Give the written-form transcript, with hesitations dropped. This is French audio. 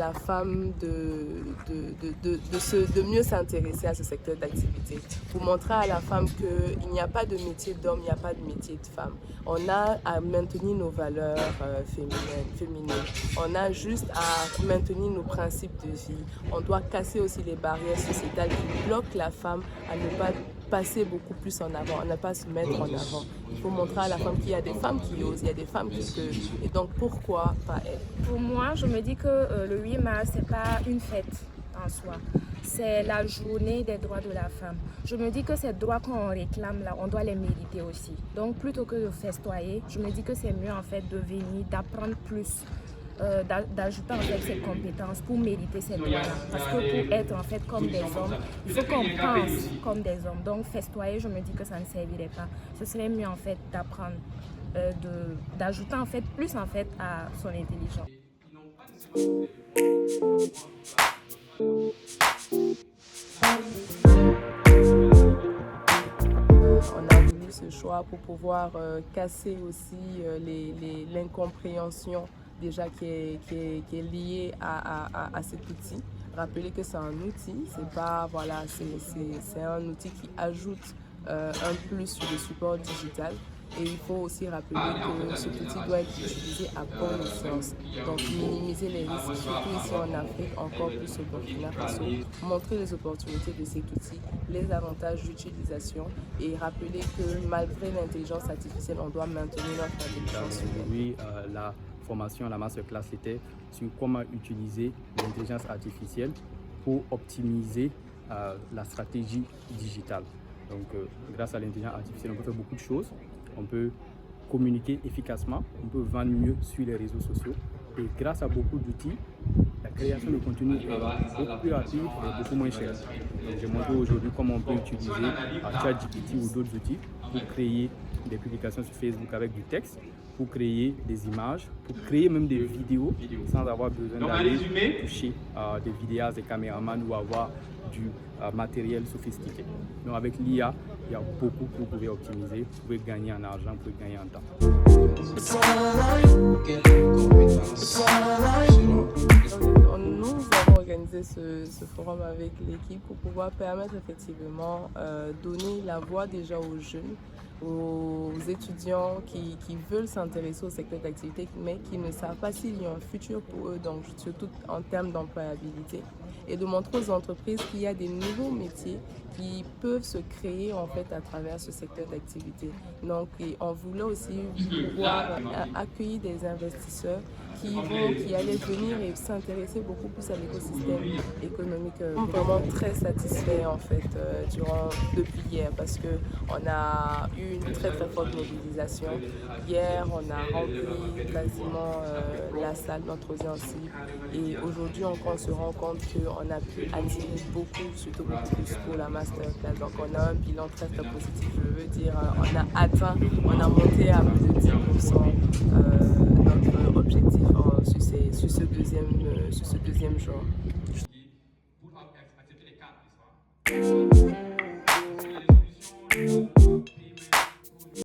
la femme de mieux s'intéresser à ce secteur d'activité, pour montrer à la femme qu'il n'y a pas de métier d'homme, il n'y a pas de métier de femme. On a à maintenir nos valeurs féminines. On a juste à maintenir nos principes de vie. On doit casser aussi les barrières sociétales qui bloquent la femme à ne pas passer beaucoup plus en avant, à ne pas se mettre en avant. Il faut montrer à la femme qu'il y a des femmes qui osent, il y a des femmes qui peuvent. Et donc pourquoi pas elle? Pour moi, je me dis que le 8 mars, ce n'est pas une fête en soi. C'est la journée des droits de la femme. Je me dis que ces droits qu'on réclame là, on doit les mériter aussi. Donc plutôt que de festoyer, je me dis que c'est mieux en fait de venir, d'apprendre plus. D'ajouter en fait ses compétences pour mériter ces droits-là. Parce que pour être en fait comme des hommes, il faut qu'on pense comme des hommes. Donc festoyer, je me dis que ça ne servirait pas. Ce serait mieux en fait d'apprendre, d'ajouter en fait plus en fait à son intelligence. On a voulu ce choix pour pouvoir casser aussi l'incompréhension déjà qui est liée à cet outil. Rappeler que c'est un outil, c'est pas voilà, c'est un outil qui ajoute un plus sur le support digital. Et il faut aussi rappeler que cet outil doit être utilisé à bon escient. Donc minimiser les risques, surtout ici en Afrique, encore plus au Burkina Faso. Montrer les opportunités de cet outil, les avantages d'utilisation et rappeler que malgré l'intelligence artificielle, on doit maintenir notre intelligence humaine. Oui, la formation, la masterclass était sur comment utiliser l'intelligence artificielle pour optimiser la stratégie digitale. Donc grâce à l'intelligence artificielle, on peut faire beaucoup de choses. On peut communiquer efficacement, on peut vendre mieux sur les réseaux sociaux. Et grâce à beaucoup d'outils, la création de contenu est beaucoup plus rapide et beaucoup moins chère. Donc j'ai montré aujourd'hui comment on peut utiliser ChatGPT ou d'autres outils pour créer des publications sur Facebook avec du texte, pour créer des images, pour créer même des vidéos sans avoir besoin d'aller toucher des vidéastes, des caméramans ou avoir du matériel sophistiqué. Donc avec l'IA, il y a beaucoup que vous pouvez optimiser, vous pouvez gagner en argent, vous pouvez gagner en temps. Nous avons organisé ce forum avec l'équipe pour pouvoir permettre effectivement donner la voix déjà aux jeunes, aux étudiants qui veulent s'intéresser au secteur d'activité mais qui ne savent pas s'il y a un futur pour eux, donc surtout en termes d'employabilité, et de montrer aux entreprises qu'il y a des nouveaux métiers qui peuvent se créer en fait à travers ce secteur d'activité. Donc on voulait aussi pouvoir accueillir des investisseurs qui allaient venir et s'intéresser beaucoup plus à l'écosystème économique. Vraiment très satisfait en fait depuis hier parce que on a eu une très forte mobilisation. Hier on a rempli quasiment la salle, notre audience cible, et aujourd'hui on se rend compte qu'on a pu attirer beaucoup, surtout beaucoup plus pour la masterclass. Donc on a un bilan très positif, je veux dire, on a monté à plus de 10% notre objectif sur ce deuxième jour.